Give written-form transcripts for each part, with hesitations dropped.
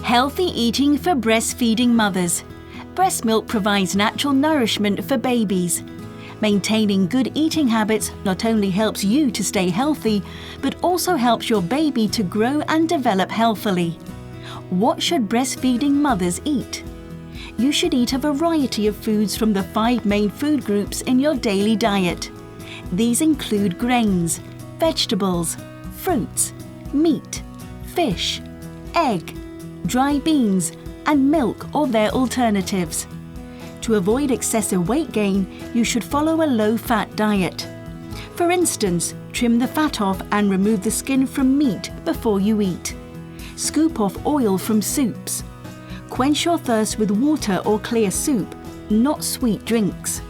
Healthy eating for breastfeeding mothers. Breast milk provides natural nourishment for babies. Maintaining good eating habits not only helps you to stay healthy, but also helps your baby to grow and develop healthily. What should breastfeeding mothers eat? You should eat a variety of foods from the 5 main food groups in your daily diet. These include grains, vegetables, fruits, meat, fish, egg, dry beans, and milk or their alternatives. To avoid excessive weight gain, you should follow a low-fat diet. For instance, trim the fat off and remove the skin from meat before you eat. Scoop off oil from soups. Quench your thirst with water or clear soup, not sweet drinks.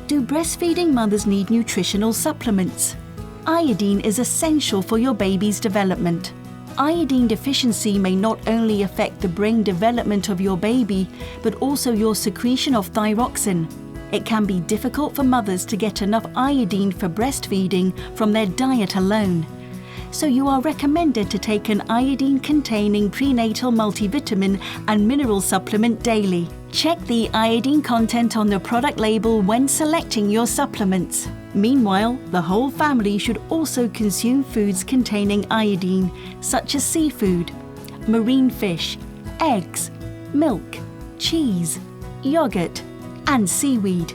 Do breastfeeding mothers need nutritional supplements? Iodine is essential for your baby's development. Iodine deficiency may not only affect the brain development of your baby, but also your secretion of thyroxine. It can be difficult for mothers to get enough iodine for breastfeeding from their diet alone. So you are recommended to take an iodine-containing prenatal multivitamin and mineral supplement daily. Check the iodine content on the product label when selecting your supplements. Meanwhile, the whole family should also consume foods containing iodine, such as seafood, marine fish, eggs, milk, cheese, yogurt, and seaweed.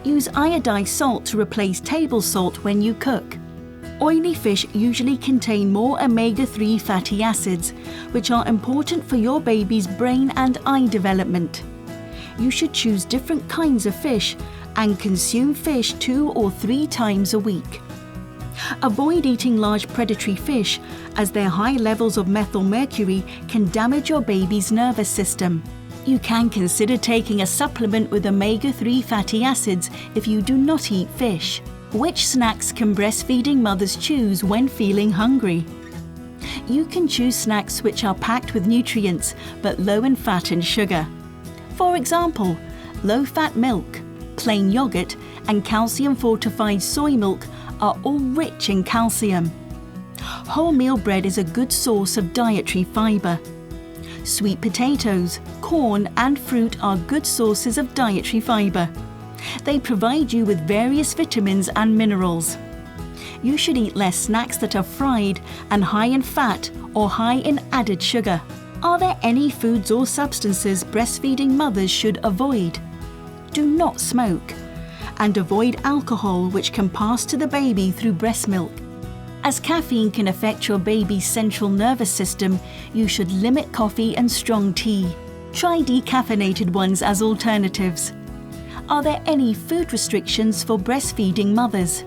Use iodized salt to replace table salt when you cook. Oily fish usually contain more omega-3 fatty acids, which are important for your baby's brain and eye development. You should choose different kinds of fish and consume fish 2 or 3 times a week. Avoid eating large predatory fish, as their high levels of methylmercury can damage your baby's nervous system. You can consider taking a supplement with omega-3 fatty acids if you do not eat fish. Which snacks can breastfeeding mothers choose when feeling hungry? You can choose snacks which are packed with nutrients but low in fat and sugar. For example, low-fat milk, plain yogurt, and calcium-fortified soy milk are all rich in calcium. Wholemeal bread is a good source of dietary fiber. Sweet potatoes, corn, and fruit are good sources of dietary fiber. They provide you with various vitamins and minerals. You should eat less snacks that are fried and high in fat or high in added sugar. Are there any foods or substances breastfeeding mothers should avoid? Do not smoke, and avoid alcohol, which can pass to the baby through breast milk. As caffeine can affect your baby's central nervous system, you should limit coffee and strong tea. Try decaffeinated ones as alternatives. Are there any food restrictions for breastfeeding mothers?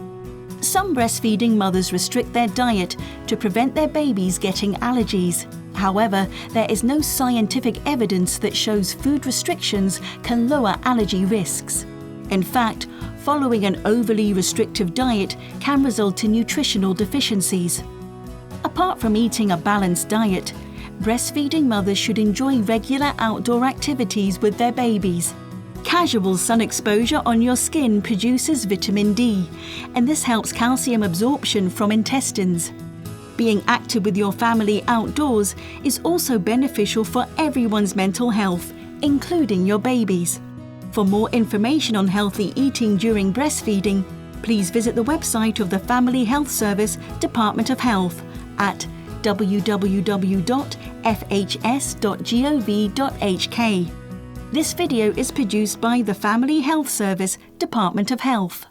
Some breastfeeding mothers restrict their diet to prevent their babies getting allergies. However, there is no scientific evidence that shows food restrictions can lower allergy risks. In fact, following an overly restrictive diet can result in nutritional deficiencies. Apart from eating a balanced diet, breastfeeding mothers should enjoy regular outdoor activities with their babies. Casual sun exposure on your skin produces vitamin D, and this helps calcium absorption from intestines. Being active with your family outdoors is also beneficial for everyone's mental health, including your babies. For more information on healthy eating during breastfeeding, please visit the website of the Family Health Service, Department of Health at www.fhs.gov.hk. This video is produced by the Family Health Service, Department of Health.